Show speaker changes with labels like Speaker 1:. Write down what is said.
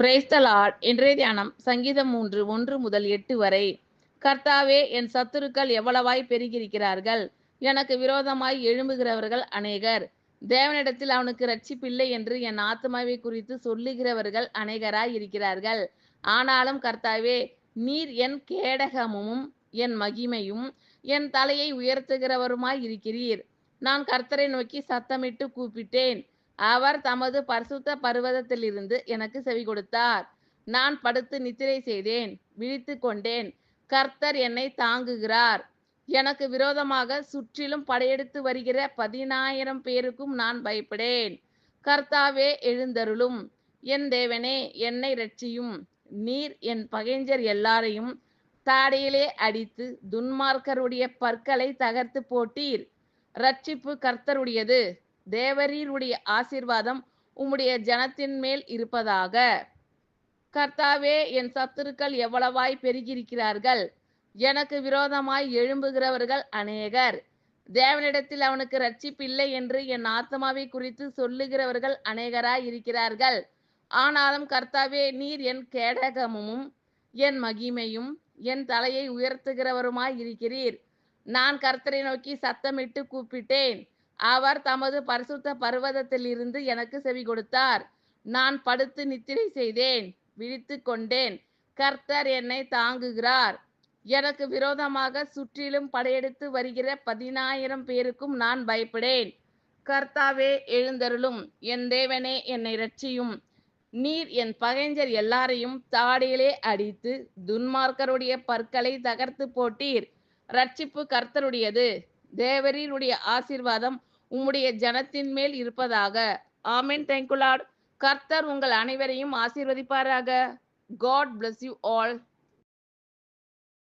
Speaker 1: Praise the Lord. இன்றைய தியானம் சங்கீதம் 3 1 முதல் 8 வரை. கர்த்தாவே, என் சத்துருக்கள் எவ்வளவாய் பெருகியிருக்கிறார்கள்! எனக்கு விரோதமாய் எழும்புகிறவர்கள் அநேகர். தேவனிடத்தில் அவனுக்கு இரட்சிப்பில்லை என்று என் ஆத்துமாவை குறித்து சொல்லுகிறவர்கள் அநேகராய் இருக்கிறார்கள். ஆனாலும் கர்த்தாவே, நீர் என் கேடகமும் என் மகிமையும் என் தலையை உயர்த்துகிறவருமாய் இருக்கிறீர். நான் கர்த்தரை நோக்கி சத்தமிட்டு கூப்பிட்டேன். அவர் தமது பரிசுத்த பர்வதத்திலிருந்து எனக்கு செவி கொடுத்தார். நான் படுத்து நித்திரை செய்தேன், விழித்து கொண்டேன். கர்த்தர் என்னை தாங்குகிறார். எனக்கு விரோதமாக சுற்றிலும் படையெடுத்து வருகிற 10,000 பேருக்கும் நான் பயப்படேன். கர்த்தாவே, எழுந்தருளும். என் தேவனே, என்னை இரட்சியும். நீர் என் பகைஞர் எல்லாரையும் தாடையிலே அடித்து துன்மார்க்கருடைய பற்களை தகர்த்து போட்டீர். இரட்சிப்பு கர்த்தருடையது. தேவரீருடைய ஆசீர்வாதம் உம்முடைய ஜனத்தின் மேல் இருப்பதாக. கர்த்தாவே, என் சத்துருக்கள் எவ்வளவாய் பெருகியிருக்கிறார்கள்! எனக்கு விரோதமாய் எழும்புகிறவர்கள் அநேகர். தேவனிடத்தில் அவனுக்கு இரட்சிப்பில்லை என்று என் ஆத்துமாவை குறித்து சொல்லுகிறவர்கள் அநேகராய் இருக்கிறார்கள். ஆனாலும் கர்த்தாவே, நீர் என் கேடகமும் என் மகிமையும் என் தலையை உயர்த்துகிறவருமாய் இருக்கிறீர். நான் கர்த்தரை நோக்கி சத்தமிட்டு கூப்பிட்டேன். அவர் தமது பரிசுத்த பர்வதத்திலிருந்து எனக்கு செவி கொடுத்தார். நான் படுத்து நித்திரை செய்தேன், விழித்து கொண்டேன். கர்த்தர் என்னை தாங்குகிறார். எனக்கு விரோதமாக சுற்றிலும் படையெடுத்து வருகிற 10,000 பேருக்கும் நான் பயப்படேன். கர்த்தாவே, எழுந்தருளும். என் தேவனே, என்னை இரட்சியும். நீர் என் பகைஞர் எல்லாரையும் தாடியிலே அடித்து துன்மார்க்கருடைய பற்களை தகர்த்து போட்டீர். இரட்சிப்பு கர்த்தருடையது. தேவரீருடைய ஆசீர்வாதம் உம்முடைய ஜனத்தின் மேல் இருப்பதாக. ஆமென். Thank you Lord. கர்த்தர் உங்கள் அனைவரையும் ஆசீர்வதிப்பாராக. God bless you all.